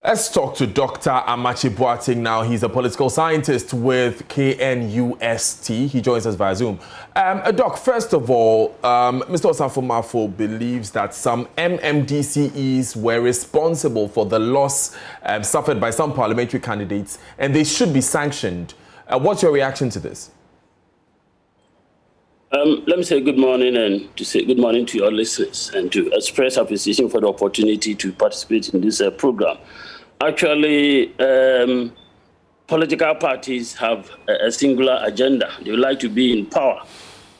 Let's talk to Dr. Amachi Boateng now. He's a political scientist with KNUST. He joins us via Zoom. Doc, first of all, Mr. Osafo-Maafo believes that some MMDCEs were responsible for the loss suffered by some parliamentary candidates, and they should be sanctioned. What's your reaction to this? Let me say good morning and to say good morning to your listeners and to express appreciation for the opportunity to participate in this program. Actually, political parties have a singular agenda. They would like to be in power.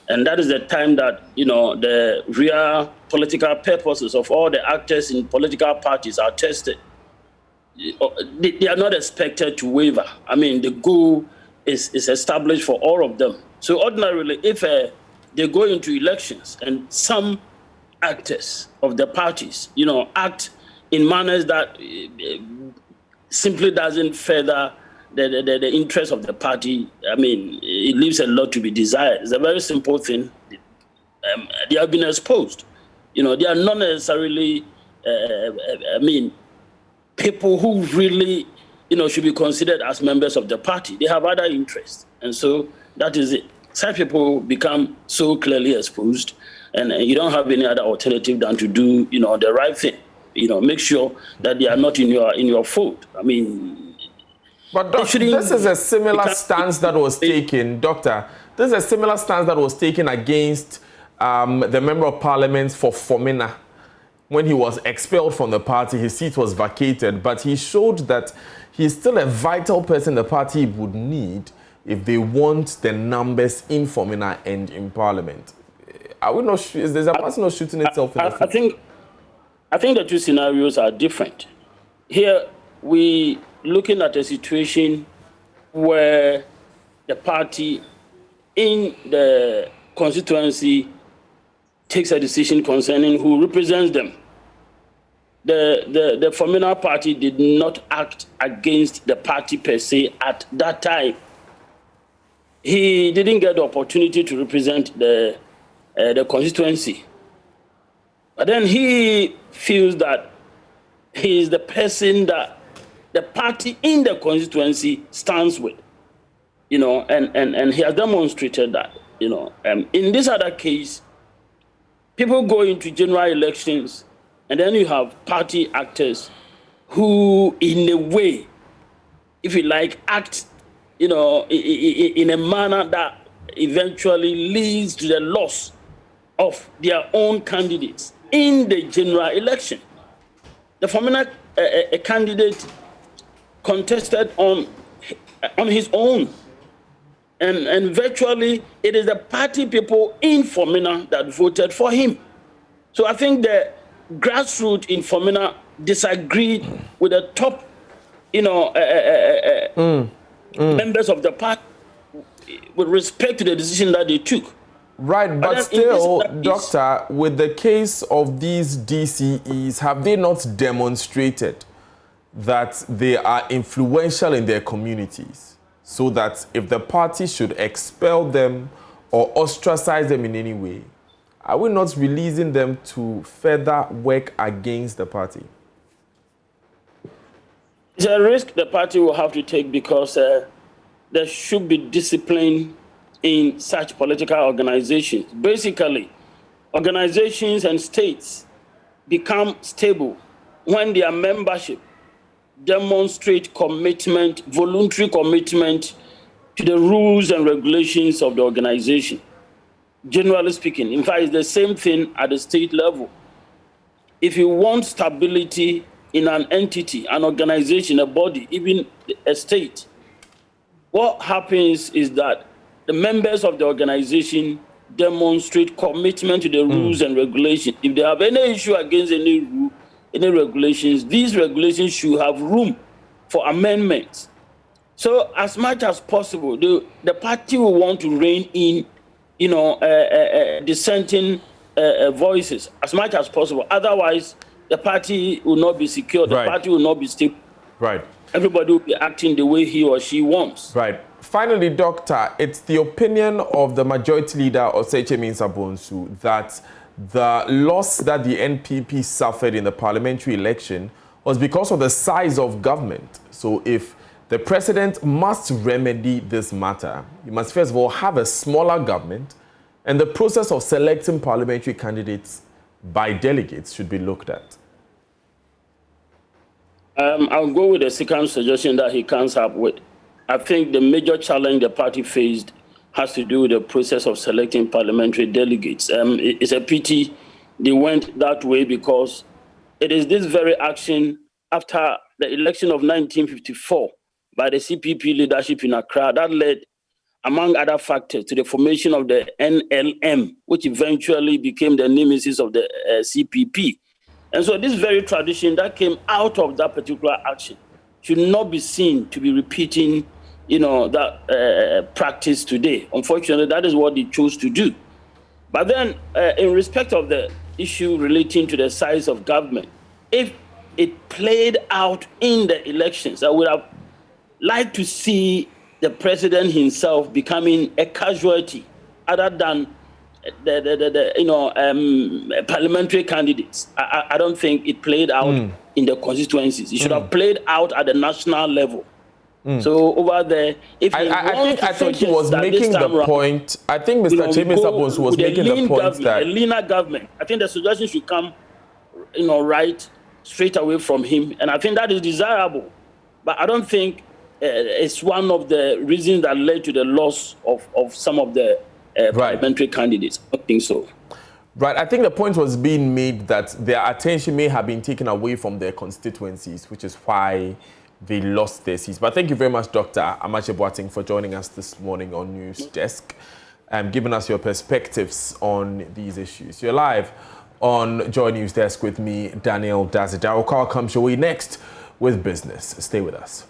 And that is the time that, the real political purposes of all the actors in political parties are tested. They are not expected to waver. I mean, the goal is established for all of them. So ordinarily, if they go into elections and some actors of the parties, act in manners that simply doesn't further the interest of the party, I mean, it leaves a lot to be desired. It's a very simple thing. They have been exposed. They are not necessarily, people who really, should be considered as members of the party. They have other interests. And so that is it. Such people become so clearly exposed, and you don't have any other alternative than to do, the right thing. Make sure that they are not in your fold. I mean, but Doctor, this is a similar stance that was taken, Doctor. This is a similar stance that was taken against the member of parliament for Fomena. When he was expelled from the party, his seat was vacated, but he showed that he's still a vital person the party would need if they want the numbers in Fomena and in Parliament. Are we not? Is there a person not shooting itself in the foot? I think the two scenarios are different. Here, we looking at a situation where the party in the constituency takes a decision concerning who represents them. The Fomena party did not act against the party per se at that time. He didn't get the opportunity to represent the constituency. But then he feels that he is the person that the party in the constituency stands with, and he has demonstrated that, In this other case, people go into general elections, and then you have party actors who, in a way, if you like, act in a manner that eventually leads to the loss of their own candidates in the general election. The Fomena a candidate contested on his own, and virtually it is the party people in Fomena that voted for him. So I think the grassroots in Fomena disagreed with the top, members of the party with respect to the decision that they took. Right, but still, Doctor, with the case of these DCEs, have they not demonstrated that they are influential in their communities? So that if the party should expel them or ostracize them in any way, are we not releasing them to further work against the party? It's a risk the party will have to take because there should be discipline in such political organizations. Basically, organizations and states become stable when their membership demonstrate commitment, voluntary commitment to the rules and regulations of the organization. Generally speaking, in fact, it's the same thing at the state level. If you want stability in an entity, an organization, a body, even a state, what happens is that the members of the organization demonstrate commitment to the rules and regulations. If they have any issue against any rule, any regulations, these regulations should have room for amendments. So as much as possible, the party will want to rein in, dissenting voices as much as possible. Otherwise, the party will not be secure. The party will not be stable. Right. Everybody will be acting the way he or she wants. Right. Finally, Doctor, it's the opinion of the majority leader, Osei Nsabonsu, that the loss that the NPP suffered in the parliamentary election was because of the size of government. So if the president must remedy this matter, you must first of all have a smaller government, and the process of selecting parliamentary candidates by delegates should be looked at. I'll go with the second suggestion that he comes up with. I think the major challenge the party faced has to do with the process of selecting parliamentary delegates. It's a pity they went that way, because it is this very action after the election of 1954 by the CPP leadership in Accra that led, among other factors, to the formation of the NLM, which eventually became the nemesis of the CPP. And so this very tradition that came out of that particular action should not be seen to be repeating, that practice today. Unfortunately, that is what they chose to do. But then, in respect of the issue relating to the size of government, if it played out in the elections, I would have liked to see the president himself becoming a casualty, other than the parliamentary candidates. I don't think it played out in the constituencies. It should have played out at the national level. So over there, if I think he was making the point. I think Mr. James Abos was making the point that a leaner government. I think the suggestion should come, right straight away from him, and I think that is desirable. But I don't think it's one of the reasons that led to the loss of some of the parliamentary candidates. I don't think so. Right. I think the point was being made that their attention may have been taken away from their constituencies, which is why they lost their seats. But thank you very much, Dr. Amache Boateng, for joining us this morning on News Desk and giving us your perspectives on these issues. You're live on Joy News Desk with me, Daniel Dazida. Our call comes your way next with business. Stay with us.